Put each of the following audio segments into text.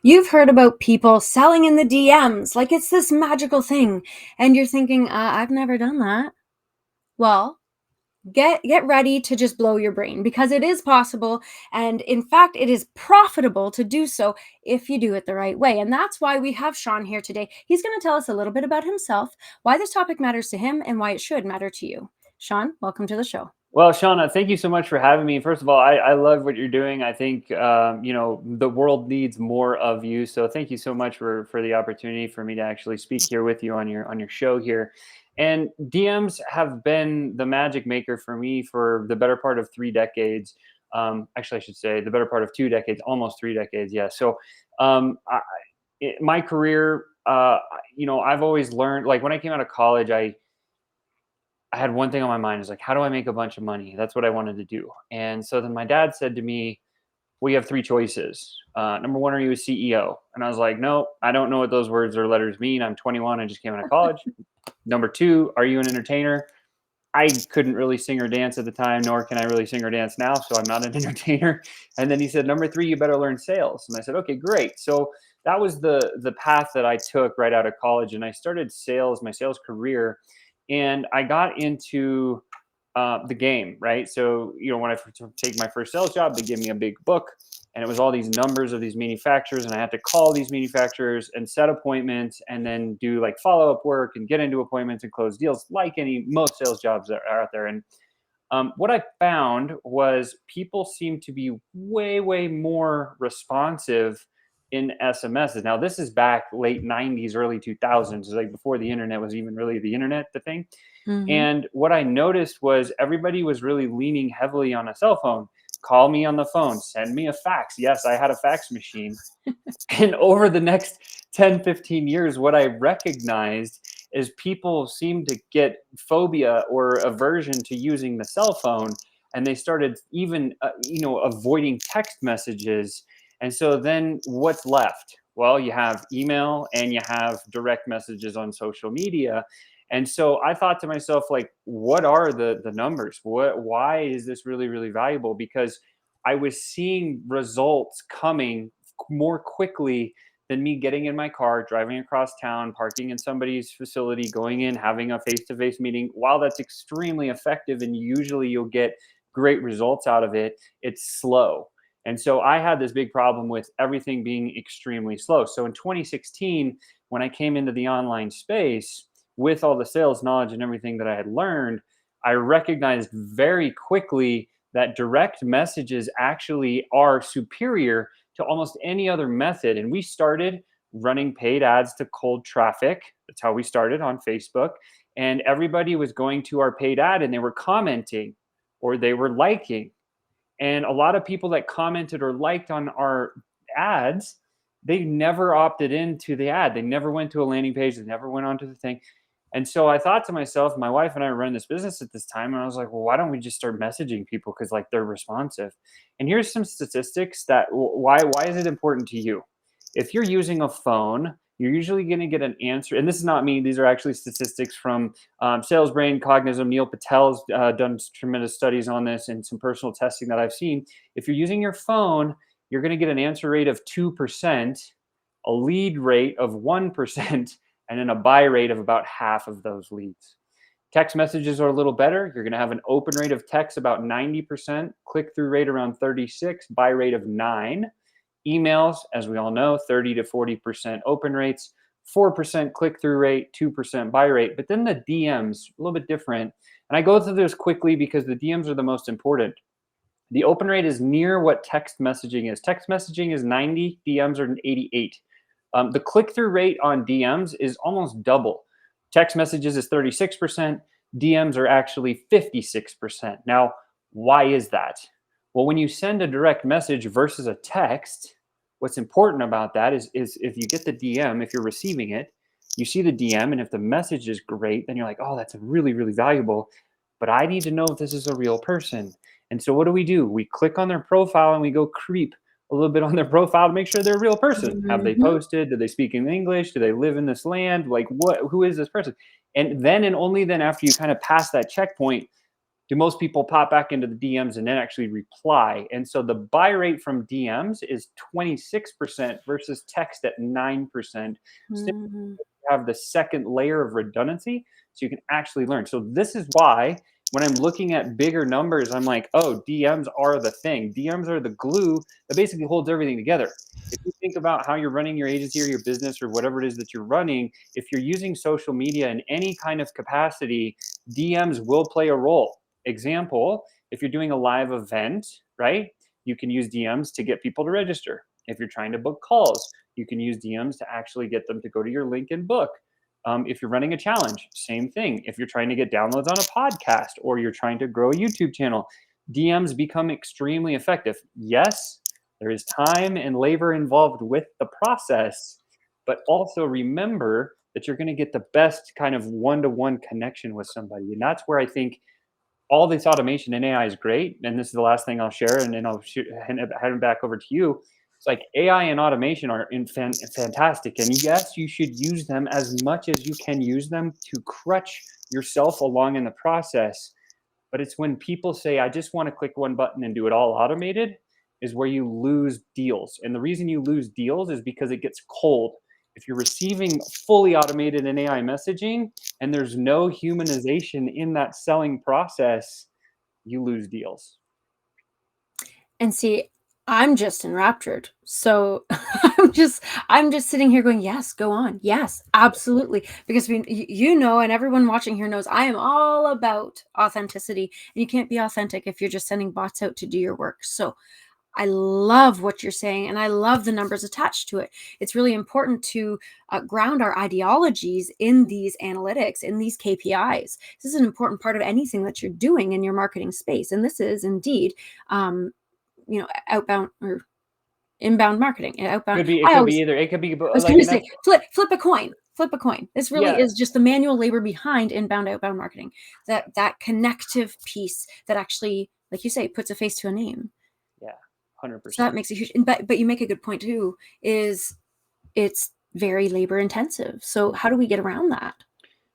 You've heard about people selling in the DMs like it's this magical thing, and you're thinking, I've never done that. Well, get ready to just blow your brain because it is possible, and in fact, it is profitable to do so if you do it the right way. And that's why we have Sean here today. He's going to tell us a little bit about himself, why this topic matters to him, and why it should matter to you. Sean, welcome to the show. Well, Shauna, thank you so much for having me. First of all, I love what you're doing. I think the world needs more of you. So thank you so much for the opportunity for me to actually speak here with you on your show here. And DMs have been the magic maker for me for the better part of 3 decades. Actually, I should say the better part of 2 decades, almost 3 decades. Yeah. So my career, I've always learned. Like when I came out of college, I had one thing on my mind is like, how do I make a bunch of money? That's what I wanted to do. And so then my dad said to me, well, you have three choices. Number one, are you a CEO? And I was like, no, I don't know what those words or letters mean. I'm 21. I just came out of college. Number two, are you an entertainer? I couldn't really sing or dance at the time, nor can I really sing or dance now. So I'm not an entertainer. And then he said, number three, you better learn sales. And I said, okay, great. So that was the path that I took right out of college. And I started sales, my sales career, and I got into the game, right? So, when I take my first sales job, they give me a big book, and it was all these numbers of these manufacturers, and I had to call these manufacturers and set appointments, and then do like follow up work and get into appointments and close deals, like most sales jobs that are out there. And what I found was people seem to be way, way more responsive in SMSs. Now, this is back late 90s, early 2000s, like before the internet was even really the internet, the thing. Mm-hmm. And what I noticed was everybody was really leaning heavily on a cell phone. Call me on the phone, send me a fax. Yes, I had a fax machine. And over the next 10, 15 years, what I recognized is people seem to get phobia or aversion to using the cell phone. And they started even, avoiding text messages. And so then what's left? Well, you have email and you have direct messages on social media. And so I thought to myself, like, what are the numbers? Why is this really, really valuable? Because I was seeing results coming more quickly than me getting in my car, driving across town, parking in somebody's facility, going in, having a face-to-face meeting. While that's extremely effective and usually you'll get great results out of it, it's slow. And so I had this big problem with everything being extremely slow. So in 2016, when I came into the online space with all the sales knowledge and everything that I had learned, I recognized very quickly that direct messages actually are superior to almost any other method. And we started running paid ads to cold traffic. That's how we started on Facebook. And everybody was going to our paid ad and they were commenting or they were liking. And a lot of people that commented or liked on our ads, they never opted into the ad. They never went to a landing page. They never went onto the thing. And so I thought to myself, my wife and I were running this business at this time, and I was like, well, why don't we just start messaging people because like they're responsive? And here's some statistics that why is it important to you? If you're using a phone, you're usually going to get an answer. And this is not me; these are actually statistics from Sales Brain, Cognism. Neil Patel's done tremendous studies on this and some personal testing that I've seen. If you're using your phone, you're going to get an answer rate of 2%, a lead rate of 1%, and then a buy rate of about half of those leads. Text messages are a little better. You're going to have an open rate of text about 90%, click-through rate around 36, buy rate of 9. Emails, as we all know, 30 to 40% open rates, 4% click-through rate, 2% buy rate. But then the DMs, a little bit different. And I go through this quickly because the DMs are the most important. The open rate is near what text messaging is. Text messaging is 90, DMs are 88. The click-through rate on DMs is almost double. Text messages is 36%. DMs are actually 56%. Now, why is that? Well, when you send a direct message versus a text, what's important about that is if you get the DM, if you're receiving it, you see the DM, and if the message is great, then you're like, oh, that's really, really valuable. But I need to know if this is a real person. And so what do? We click on their profile and we go creep a little bit on their profile to make sure they're a real person. Have they Mm-hmm. posted? Do they speak in English? Do they live in this land? Like who is this person? And then and only then after you kind of pass that checkpoint, do most people pop back into the DMs and then actually reply? And so the buy rate from DMs is 26% versus text at 9%. Still Mm. have the second layer of redundancy so you can actually learn. So this is why when I'm looking at bigger numbers, I'm like, oh, DMs are the thing. DMs are the glue that basically holds everything together. If you think about how you're running your agency or your business or whatever it is that you're running, if you're using social media in any kind of capacity, DMs will play a role. Example, if you're doing a live event, right? You can use DMs to get people to register. If you're trying to book calls, you can use DMs to actually get them to go to your link and book. If you're running a challenge, same thing. If you're trying to get downloads on a podcast or you're trying to grow a YouTube channel, DMs become extremely effective. Yes, there is time and labor involved with the process, but also remember that you're going to get the best kind of one-to-one connection with somebody. And that's where I think all this automation and AI is great. And this is the last thing I'll share, and then I'll hand it back over to you. It's like AI and automation are fantastic. And yes, you should use them as much as you can use them to crutch yourself along in the process. But it's when people say, I just want to click one button and do it all automated, is where you lose deals. And the reason you lose deals is because it gets cold. If you're receiving fully automated and AI messaging and there's no humanization in that selling process, you lose deals. And see, I'm just enraptured. So I'm just sitting here going, yes, go on. Yes, absolutely. Because you know, and everyone watching here knows I am all about authenticity. And you can't be authentic if you're just sending bots out to do your work. So I love what you're saying, and I love the numbers attached to it. It's really important to ground our ideologies in these analytics, in these KPIs. This is an important part of anything that you're doing in your marketing space, and this is indeed, outbound or inbound marketing. Outbound. It could be either. It could be I was like, going to and say, that's, flip a coin. Flip a coin. This really yeah, is just the manual labor behind inbound, outbound marketing. That connective piece that actually, like you say, puts a face to a name. yeah, So 100%. that makes a huge, but you make a good point too, is it's very labor intensive. So how do we get around that?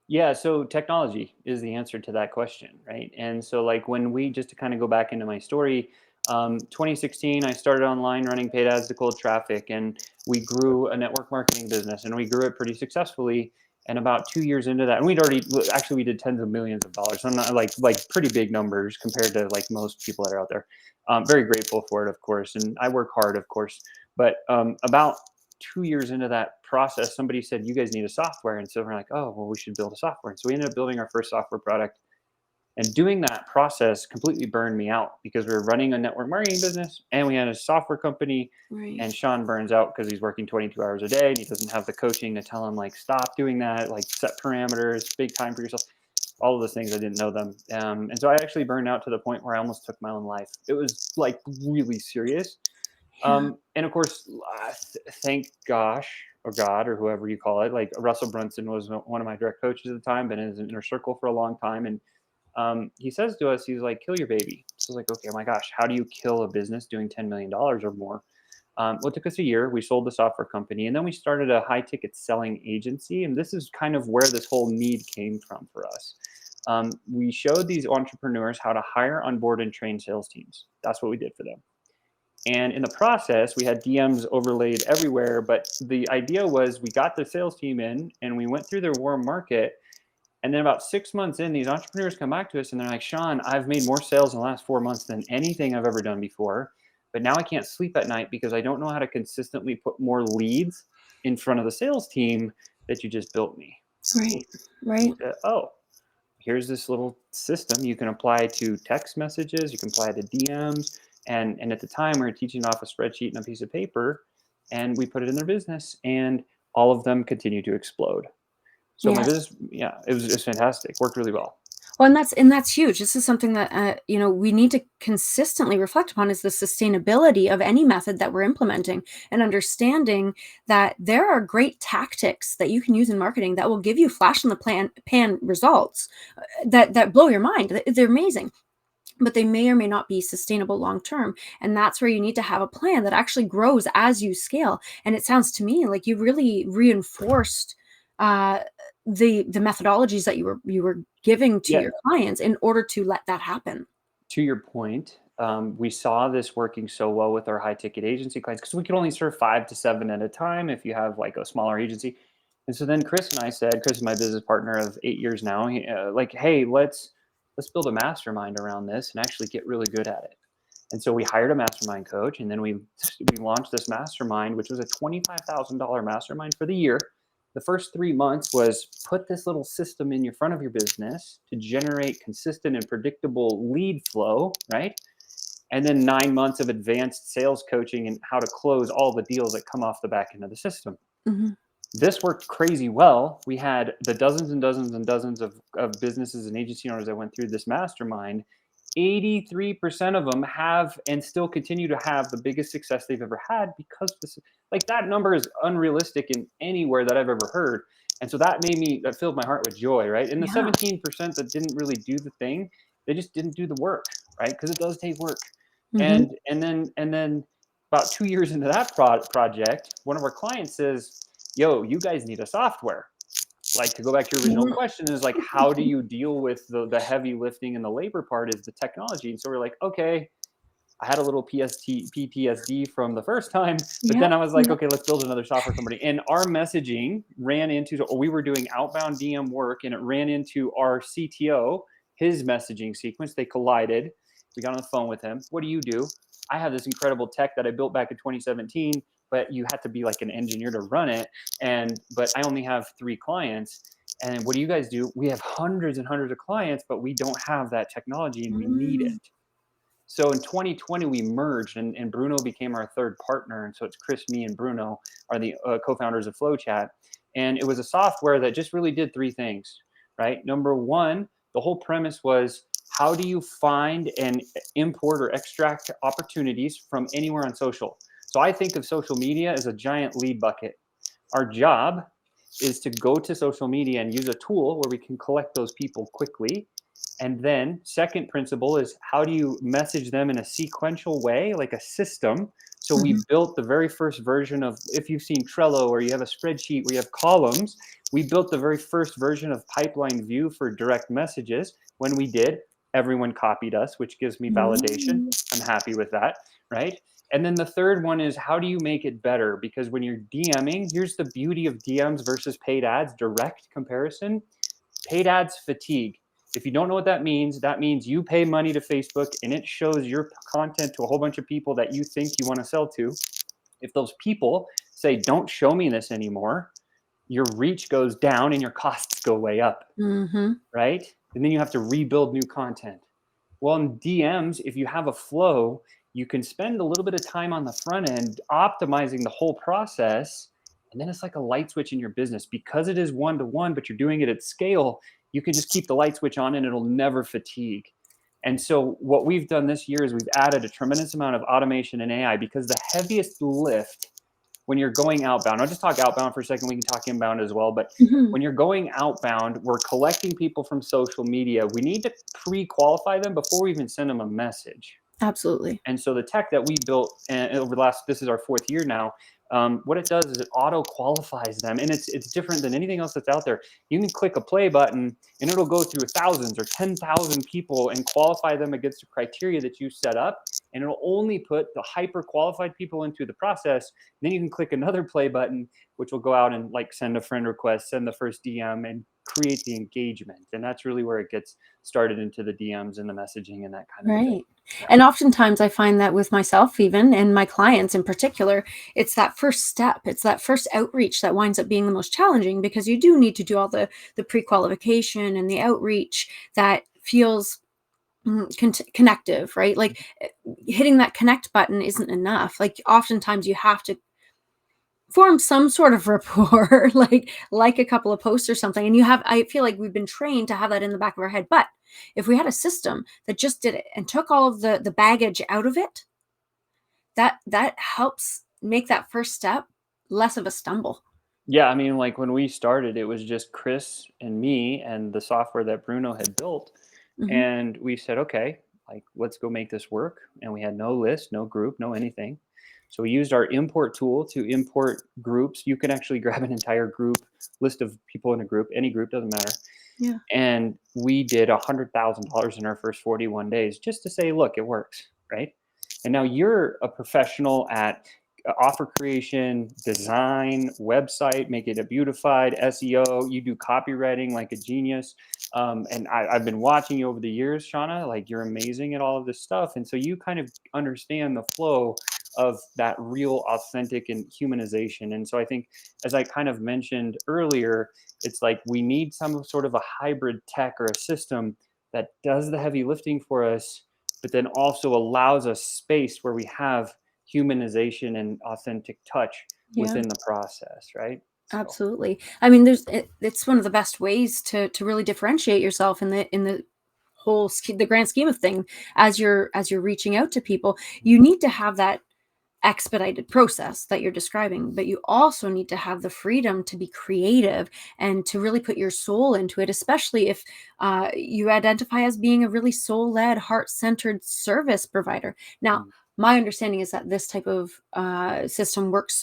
Yeah, so technology is the answer to that question, right? And so, like, when we just to kind of go back into my story, 2016, I started online running paid ads to cold traffic, and we grew a network marketing business, and we grew it pretty successfully. And about 2 years into that, and we did tens of millions of dollars. So I'm not like pretty big numbers compared to like most people that are out there. Very grateful for it, of course, and I work hard, of course. But about 2 years into that process, somebody said, you guys need a software. And so we're like, oh, well, we should build a software. And so we ended up building our first software product. And doing that process completely burned me out because we were running a network marketing business and we had a software company. Right. And Sean burns out because he's working 22 hours a day and he doesn't have the coaching to tell him, like, stop doing that, like, set parameters, big time for yourself. All of those things, I didn't know them. And so I actually burned out to the point where I almost took my own life. It was like really serious. Yeah. And of course, thank gosh or God or whoever you call it, like Russell Brunson was one of my direct coaches at the time, been in his inner circle for a long time. And he says to us, he's like, kill your baby. So I was like, okay, oh my gosh, how do you kill a business doing $10 million or more? Well, it took us a year. We sold the software company and then we started a high ticket selling agency. And this is kind of where this whole need came from for us. We showed these entrepreneurs how to hire, onboard, and train sales teams. That's what we did for them. And in the process, we had DMs overlaid everywhere. But the idea was we got the sales team in and we went through their warm market. And then about 6 months in, these entrepreneurs come back to us and they're like, Sean, I've made more sales in the last 4 months than anything I've ever done before. But now I can't sleep at night because I don't know how to consistently put more leads in front of the sales team that you just built me. Right. Right. Oh, here's this little system you can apply to text messages, you can apply to DMs. And at the time, we were teaching off a spreadsheet and a piece of paper, and we put it in their business, and all of them continue to explode. So my Yes. business, yeah, it was fantastic. Worked really well. Well, and that's huge. This is something that we need to consistently reflect upon, is the sustainability of any method that we're implementing, and understanding that there are great tactics that you can use in marketing that will give you flash in the pan results that blow your mind. They're amazing, but they may or may not be sustainable long term. And that's where you need to have a plan that actually grows as you scale. And it sounds to me like you really reinforced uh, the methodologies that you were giving to Yeah. your clients in order to let that happen. To your point, we saw this working so well with our high ticket agency clients because we could only serve 5 to 7 at a time if you have like a smaller agency. And so then Chris and I said, Chris is my business partner of 8 years now, like, hey, let's build a mastermind around this and actually get really good at it. And so we hired a mastermind coach, and then we launched this mastermind, which was a $25,000 mastermind for the year. The first 3 months was put this little system in your front of your business to generate consistent and predictable lead flow, right? And then 9 months of advanced sales coaching and how to close all the deals that come off the back end of the system. Mm-hmm. This worked crazy well. We had the dozens and dozens and dozens of businesses and agency owners that went through this mastermind. 83% of them have and still continue to have the biggest success they've ever had because this, like, that number is unrealistic in anywhere that I've ever heard. And so that filled my heart with joy, right? And the Yeah. 17% that didn't really do the thing, they just didn't do the work, right? Because it does take work. Mm-hmm. And then about 2 years into that project, one of our clients says, yo, you guys need a software. Like, to go back to your original question, is like, how do you deal with the heavy lifting and the labor part is the technology. And so we're like, okay, I had a little PTSD from the first time, but then I was like, okay, let's build another software company. And our messaging ran into, we were doing outbound DM work, and it ran into our CTO, his messaging sequence. They collided. We got on the phone with him. What do you do? I have this incredible tech that I built back in 2017, but you had to be like an engineer to run it. But I only have 3 clients. And what do you guys do? We have hundreds and hundreds of clients, but we don't have that technology, and we need it. So in 2020, we merged, and Bruno became our third partner. And so it's Chris, me, and Bruno are the co-founders of FlowChat. And it was a software that just really did 3 things, right? Number one, the whole premise was, how do you find and import or extract opportunities from anywhere on social? So I think of social media as a giant lead bucket. Our job is to go to social media and use a tool where we can collect those people quickly. And then second principle is, how do you message them in a sequential way, like a system? So we built the very first version of, if you've seen Trello or you have a spreadsheet where you have columns, we built the very first version of Pipeline View for direct messages. When we did, everyone copied us, which gives me validation. I'm happy with that, right? And then the third one is, how do you make it better? Because when you're DMing, here's the beauty of DMs versus paid ads, direct comparison. Paid ads fatigue. If you don't know what that means you pay money to Facebook and it shows your content to a whole bunch of people that you think you want to sell to. If those people say, don't show me this anymore, your reach goes down and your costs go way up, right? And then you have to rebuild new content. Well, in DMs, if you have a flow, you can spend a little bit of time on the front end optimizing the whole process. And then it's like a light switch in your business. Because it is one-to-one, but you're doing it at scale, you can just keep the light switch on and it'll never fatigue. And so what we've done this year is we've added a tremendous amount of automation and AI, because the heaviest lift when you're going outbound, I'll just talk outbound for a second, we can talk inbound as well, but when you're going outbound, we're collecting people from social media. We need to pre-qualify them before we even send them a message. Absolutely. And so the tech that we built over the last, this is our 4th year now, what it does is it auto qualifies them, and it's different than anything else that's out there. You can click a play button and it'll go through thousands or 10,000 people and qualify them against the criteria that you set up, and it'll only put the hyper qualified people into the process. Then you can click another play button, which will go out and like send a friend request, send the first DM, and create the engagement. And that's really where it gets started into the DMs and the messaging and that kind of thing. Yeah. And oftentimes I find that with myself, even, and my clients in particular, it's that first step, it's that first outreach that winds up being the most challenging, because you do need to do all the pre-qualification and the outreach that feels connective, right? Like hitting that connect button isn't enough. Like oftentimes you have to form some sort of rapport, like a couple of posts or something. And I feel like we've been trained to have that in the back of our head. But if we had a system that just did it and took all of the baggage out of it, that helps make that first step less of a stumble. Yeah, I mean, like when we started, it was just Chris and me and the software that Bruno had built. And we said, okay, like, let's go make this work. And we had no list, no group, no anything. So we used our import tool to import groups. You can actually grab an entire group, list of people in a group, any group, doesn't matter. Yeah. And we did $100,000 in our first 41 days just to say, look, it works, right? And now you're a professional at offer creation, design, website, make it a beautified SEO. You do copywriting like a genius. And I've been watching you over the years, Shauna. Like you're amazing at all of this stuff. And so you kind of understand the flow of that real, authentic, and humanization. And so I think, as I kind of mentioned earlier, it's like we need some sort of a hybrid tech or a system that does the heavy lifting for us, but then also allows us space where we have humanization and authentic touch Yeah. within the process, right? So, Absolutely. I mean, it's one of the best ways to really differentiate yourself in the whole the grand scheme of thing as you're reaching out to people. You need to have that expedited process that you're describing, but you also need to have the freedom to be creative and to really put your soul into it, especially if you identify as being a really soul-led, heart-centered service provider. Now, mm, my understanding is that this type of system works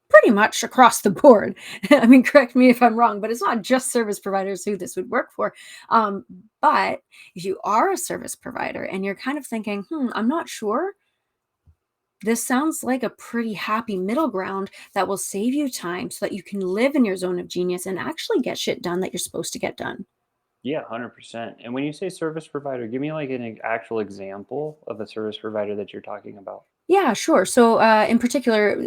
pretty much across the board. I mean, correct me if I'm wrong, but it's not just service providers who this would work for. Um, but if you are a service provider and you're kind of thinking, I'm not sure, this sounds like a pretty happy middle ground that will save you time so that you can live in your zone of genius and actually get shit done that you're supposed to get done. yeah, 100%. And when you say service provider, give me like an actual example of a service provider that you're talking about. Yeah, sure. So, in particular,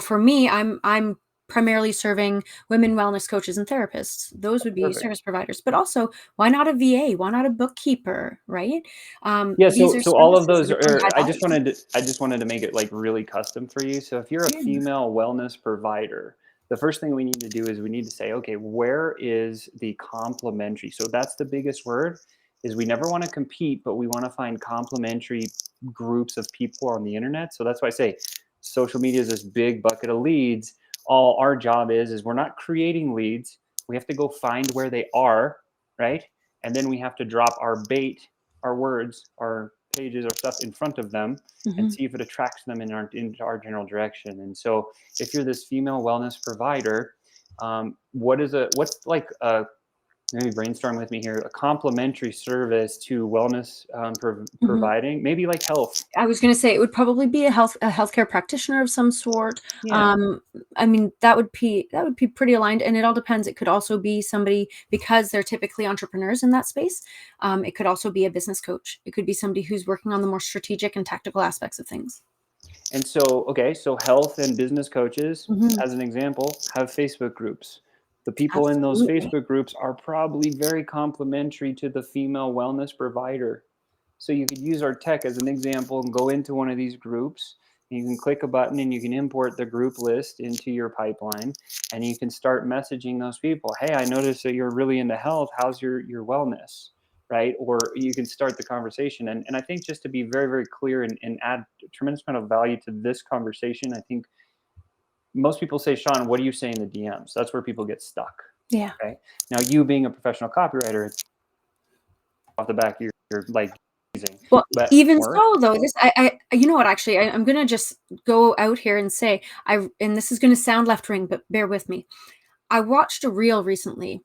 for me, I'm primarily serving women wellness coaches and therapists. Those would be Perfect. service providers, but also why not a VA? Why not a bookkeeper? Right? Yeah, These so are so all of services those that are pretty are high value. I just wanted to make it like really custom for you. So if you're a Yeah. female wellness provider, the first thing we need to do is we need to say, okay, where is the complementary? So that's the biggest word is we never want to compete, but we want to find complementary groups of people on the internet. So that's why I say social media is this big bucket of leads. All our job is we're not creating leads. We have to go find where they are, right? And then we have to drop our bait, our words, our pages, our stuff in front of them and Mhm. see if it attracts them into our general direction. And so, if you're this female wellness provider, what's like maybe brainstorm with me here a complementary service to wellness Mhm. providing, maybe like health. I was gonna say it would probably be a healthcare practitioner of some sort. Yeah. Um, I mean, that would be pretty aligned, and it all depends. It could also be somebody because they're typically entrepreneurs in that space. It could also be a business coach. It could be somebody who's working on the more strategic and tactical aspects of things. And so, okay, so health and business coaches, Mhm. as an example, have Facebook groups. The people in those Absolutely. Facebook groups are probably very complementary to the female wellness provider. So you could use our tech as an example and go into one of these groups. And you can click a button and you can import the group list into your pipeline, and you can start messaging those people. Hey, I noticed that you're really into health. How's your wellness? Right? Or you can start the conversation. And I think just to be very, very clear and add a tremendous amount of value to this conversation, I think most people say, Sean, what do you say in the DMs? That's where people get stuck. Yeah. Okay. Now, you being a professional copywriter, it's off the back, you're like amazing. Well, But even more, so, though, you know what? Actually, I'm gonna just go out here and say, and this is gonna sound left wing, but bear with me. I watched a reel recently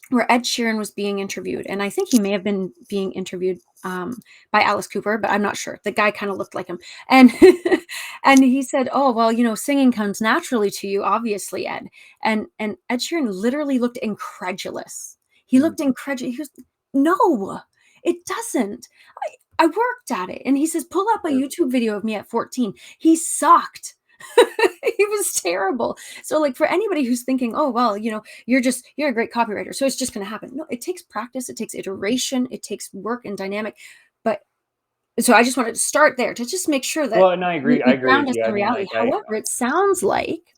where Ed Sheeran was being interviewed, and I think he may have been being interviewed by Alice Cooper, but I'm not sure. The guy kind of looked like him, and and he said, "Oh well, singing comes naturally to you, obviously, Ed." And Ed Sheeran literally looked incredulous. He mm, looked incredulous. He was, "No, it doesn't. I worked at it." And he says, "Pull up a YouTube video of me at 14." He sucked. He was terrible. So like for anybody who's thinking, "Oh, well, you're a great copywriter, so it's just going to happen." No, it takes practice, it takes iteration, it takes work and dynamic. But so I just wanted to start there to just make sure that well, and we, I we agree ground with us you. I in mean, reality. like, However, it sounds like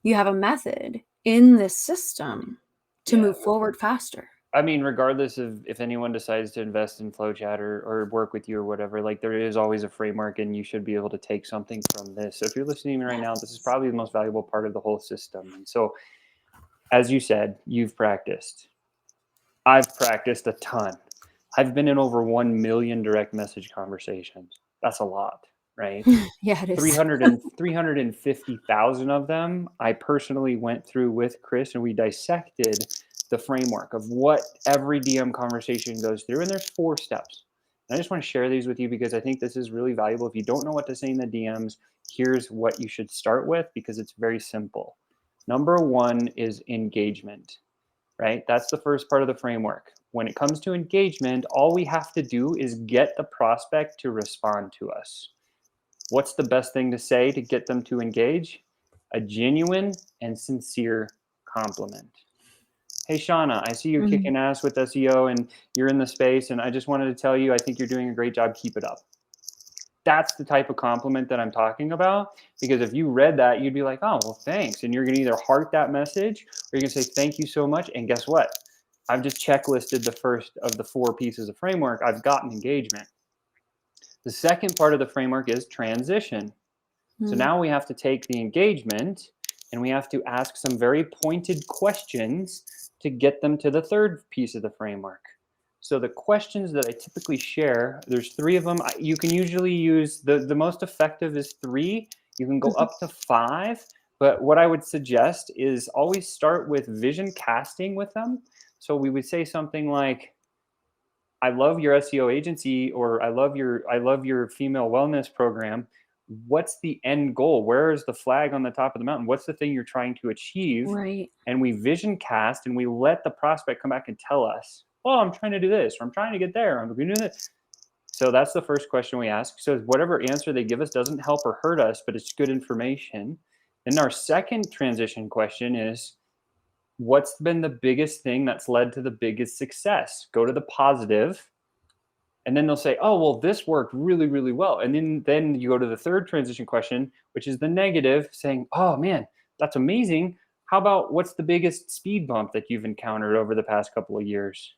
you have a method in this system to yeah, move forward faster. I mean, regardless of if anyone decides to invest in FlowChat or work with you or whatever, like there is always a framework, and you should be able to take something from this. So if you're listening to me right now, this is Yes. probably the most valuable part of the whole system. And so, as you said, you've practiced. I've practiced a ton. I've been in over 1 million direct message conversations. That's a lot, right? Yeah, it is. 350,000 of them I personally went through with Chris, and we dissected the framework of what every DM conversation goes through. And there's 4 steps. And I just want to share these with you because I think this is really valuable. If you don't know what to say in the DMs, here's what you should start with because it's very simple. Number 1 is engagement, right? That's the first part of the framework. When it comes to engagement, all we have to do is get the prospect to respond to us. What's the best thing to say to get them to engage? A genuine and sincere compliment. Hey, Shauna, I see you're Mhm. kicking ass with SEO and you're in the space. And I just wanted to tell you, I think you're doing a great job. Keep it up. That's the type of compliment that I'm talking about. Because if you read that, you'd be like, oh, well, thanks. And you're going to either heart that message or you're going to say, thank you so much. And guess what? I've just checklisted the first of the 4 pieces of framework. I've gotten engagement. The second part of the framework is transition. So Mm. now we have to take the engagement and we have to ask some very pointed questions to get them to the third piece of the framework. So the questions that I typically share, there's 3 of them. You can usually use the most effective is 3. You can go Mhm. up to 5, but what I would suggest is always start with vision casting with them. So we would say something like, I love your SEO agency, or I love your female wellness program. What's the end goal? Where is the flag on the top of the mountain? What's the thing you're trying to achieve? Right. And we vision cast and we let the prospect come back and tell us, oh, I'm trying to do this, or I'm trying to get there, I'm going to do this. So that's the first question we ask. So whatever answer they give us doesn't help or hurt us, but it's good information. And our second transition question is, what's been the biggest thing that's led to the biggest success? Go to the positive, and then they'll say, oh, well, this worked really, really well. And then you go to the third transition question, which is the negative, saying, oh man, that's amazing. How about what's the biggest speed bump that you've encountered over the past couple of years?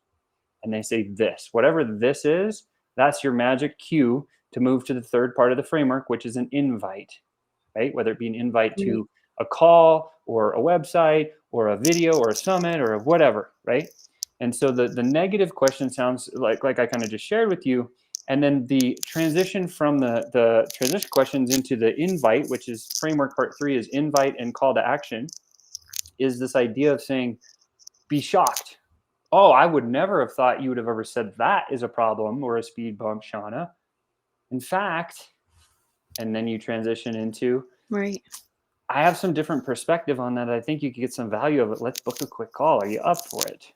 And they say this. Whatever this is, that's your magic cue to move to the third part of the framework, which is an invite, right? Whether it be an invite Right. to a call or a website or a video or a summit or whatever, right? And so the negative question sounds like I kind of just shared with you. And then the transition from the transition questions into the invite, which is framework part 3 is invite and call to action, is this idea of saying, be shocked. Oh, I would never have thought you would have ever said that is a problem or a speed bump, Shauna. In fact, and then you transition into, Right. I have some different perspective on that. I think you could get some value of it. Let's book a quick call. Are you up for it?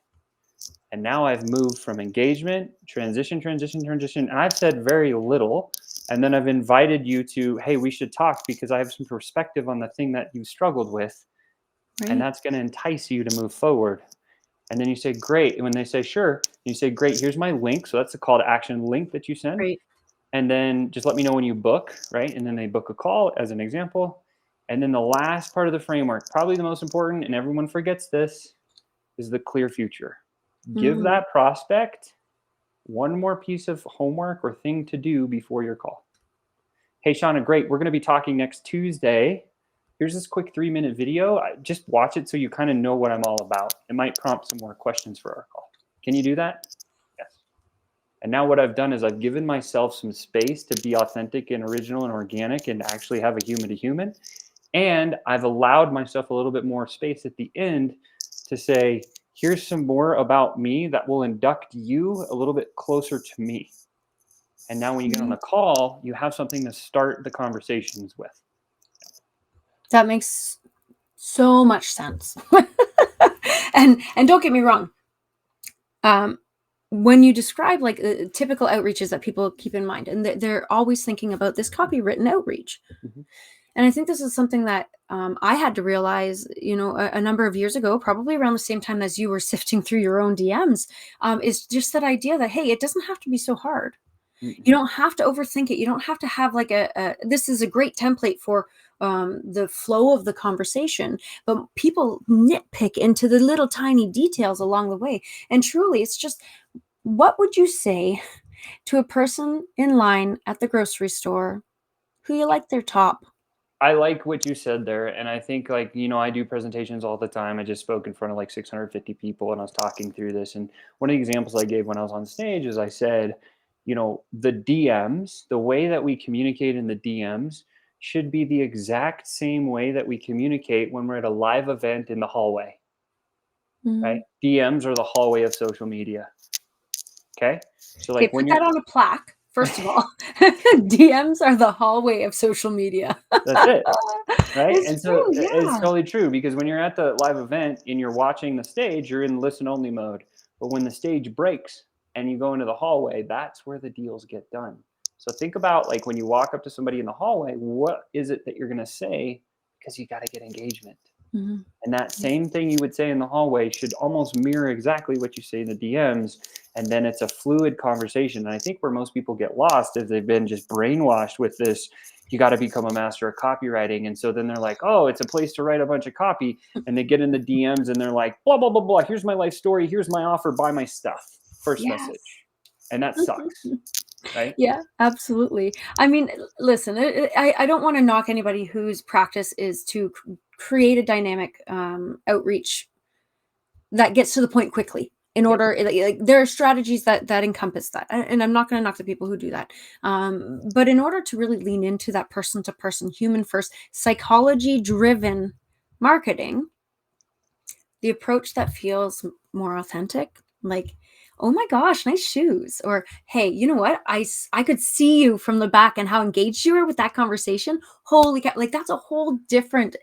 And now I've moved from engagement, transition, and I've said very little. And then I've invited you to, hey, we should talk because I have some perspective on the thing that you struggled with. And Right. that's going to entice you to move forward. And then you say, great. And when they say, sure, you say, great, here's my link. So that's the call to action link that you send. Right. And then just let me know when you book, right? And then they book a call as an example. And then the last part of the framework, probably the most important, and everyone forgets this, is the clear future. Give Mm. that prospect one more piece of homework or thing to do before your call. Hey, Shauna, great. We're going to be talking next Tuesday. Here's this quick 3-minute video. Just watch it so you kind of know what I'm all about. It might prompt some more questions for our call. Can you do that? Yes. And now what I've done is I've given myself some space to be authentic and original and organic and actually have a human to human. And I've allowed myself a little bit more space at the end to say, here's some more about me that will induct you a little bit closer to me. And now when you get on Mhm. the call, you have something to start the conversations with. That makes so much sense. And don't get me wrong. Um, when you describe like typical outreaches that people keep in mind, and they're always thinking about this copywritten outreach. Mhm. And I think this is something that I had to realize, a number of years ago, probably around the same time as you were sifting through your own DMs, is just that idea that, hey, it doesn't have to be so hard. You Mm-mm. don't have to overthink it. You don't have to have like this is a great template for the flow of the conversation, but people nitpick into the little tiny details along the way. And truly, it's just, what would you say to a person in line at the grocery store who you like their top? I like what you said there. And I think, like, I do presentations all the time. I just spoke in front of like 650 people and I was talking through this. And one of the examples I gave when I was on stage is I said, the DMs, the way that we communicate in the DMs should be the exact same way that we communicate when we're at a live event in the hallway. right? Mhm. DMs are the hallway of social media. Okay. So Okay, like when put you're that on a plaque, first of all. DMs are the hallway of social media. that's it. Right? It's And so true, it's yeah. totally true because when you're at the live event and you're watching the stage, you're in listen only mode. But when the stage breaks and you go into the hallway, that's where the deals get done. So think about like when you walk up to somebody in the hallway, what is it that you're going to say? Because you got to get engagement. Mhm. And that same thing you would say in the hallway should almost mirror exactly what you say in the DMs. And then it's a fluid conversation. And I think where most people get lost is they've been just brainwashed with this. You got to become a master of copywriting. And so then they're like, oh, it's a place to write a bunch of copy. And they get in the DMs and they're like, blah, blah, blah, blah. Here's my life story. Here's my offer. Buy my stuff. First Yes. message. And that sucks. Right. Yeah, absolutely. I mean, listen, I don't want to knock anybody whose practice is to create a dynamic outreach that gets to the point quickly. In Yep. order, like, there are strategies that encompass that, and I'm not going to knock the people who do that. But in order to really lean into that person to person, human first, psychology driven marketing, the approach that feels more authentic, like, oh my gosh, nice shoes, or hey, you know what, I could see you from the back and how engaged you were with that conversation. Holy cow, like that's a whole different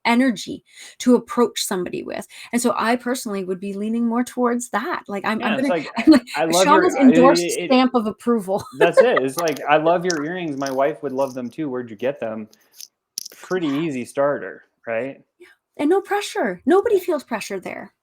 energy to approach somebody with. And so I personally would be leaning more towards that. Like I'm Yeah. It's gonna like, I'm like I love your, Shauna's endorsed stamp of approval. that's it. It's like, I love your earrings. My wife would love them too. Where'd you get them? Pretty easy starter, right? And no pressure, nobody Yeah. feels pressure there.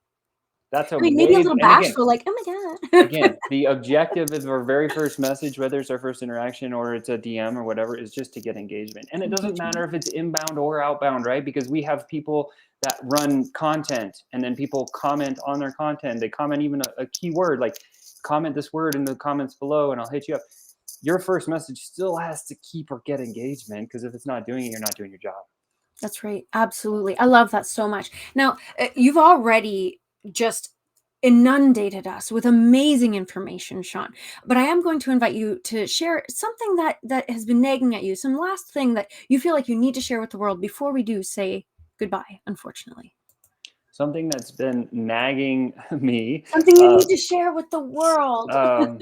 That's a I mean, maybe a way, little and again, bashful, like, oh my god. the objective of our very first message, whether it's our first interaction or it's a DM or whatever, is just to get engagement. And it doesn't matter Engagement. if it's inbound or outbound, right? Because we have people that run content and then people comment on their content. They comment even a keyword, like comment this word in the comments below and I'll hit you up. Your first message still has to keep or get engagement because if it's not doing it, you're not doing your job. That's right. Absolutely. I love that so much. Now, you've already just inundated us with amazing information, Sean. But I am going to invite you to share something that has been nagging at you, some last thing that you feel like you need to share with the world before we do say goodbye, unfortunately. Something that's been nagging me. Something you Uh, need to share with the world. um,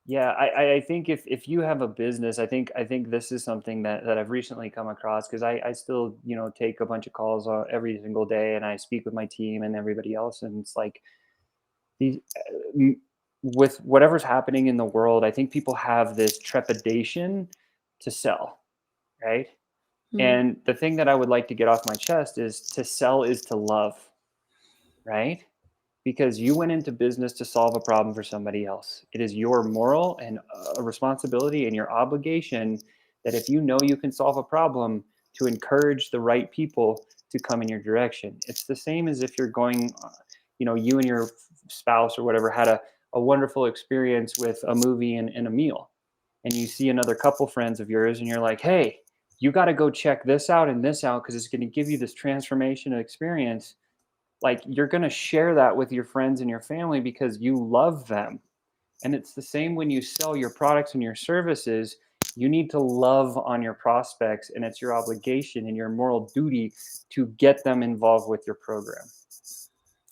Yeah, I think if you have a business, I think this is something that I've recently come across because I still take a bunch of calls every single day and I speak with my team and everybody else and it's like these with whatever's happening in the world, I think people have this trepidation to sell, right? Mm, And the thing that I would like to get off my chest is to sell is to love, right? Because you went into business to solve a problem for somebody else. It is your moral and responsibility and your obligation that if you know you can solve a problem, to encourage the right people to come in your direction. It's the same as if you're going, you and your spouse or whatever had a wonderful experience with a movie and a meal. And you see another couple friends of yours and you're like, hey, you got to go check this out and this out because it's going to give you this transformation experience. Like you're going to share that with your friends and your family because you love them. And it's the same when you sell your products and your services. You need to love on your prospects, and it's your obligation and your moral duty to get them involved with your program.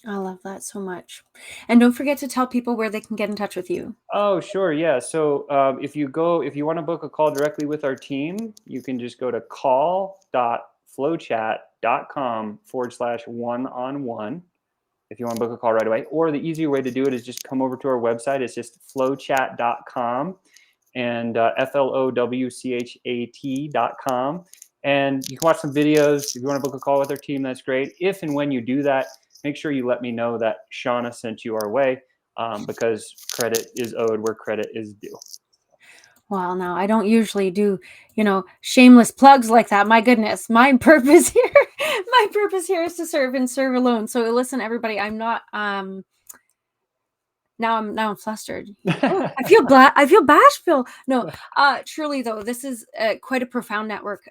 I love that so much. And don't forget to tell people where they can get in touch with you. Oh, sure. Yeah. So if you want to book a call directly with our team, you can just go to call.flowchat.com/one-on-one if you want to book a call right away. Or the easier way to do it is just come over to our website. It's just flowchat.com and flowchat.com. And you can watch some videos. If you want to book a call with our team, that's great. If and when you do that, make sure you let me know that Shauna sent you our way because credit is owed where credit is due. Well, now I don't usually do, shameless plugs like that. My goodness, my purpose here, my purpose here is to serve and serve alone. So listen, everybody, I'm not. Now I'm flustered. Oh, I feel bashful. No, truly though, this is quite a profound network.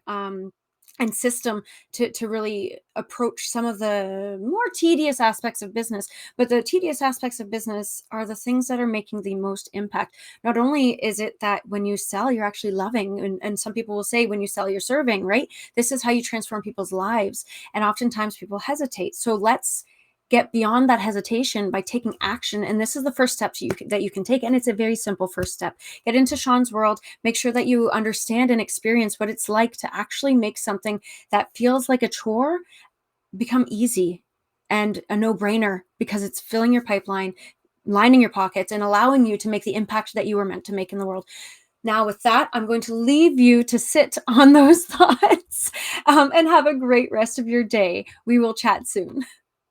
And system to really approach some of the more tedious aspects of business. But the tedious aspects of business are the things that are making the most impact. Not only is it that when you sell, you're actually loving, and some people will say when you sell, you're serving, right? This is how you transform people's lives. And oftentimes people hesitate. So let's get beyond that hesitation by taking action. And this is the first step that you can take. And it's a very simple first step. Get into Sean's world, make sure that you understand and experience what it's like to actually make something that feels like a chore become easy and a no-brainer, because it's filling your pipeline, lining your pockets, and allowing you to make the impact that you were meant to make in the world. Now, with that, I'm going to leave you to sit on those thoughts and have a great rest of your day. We will chat soon.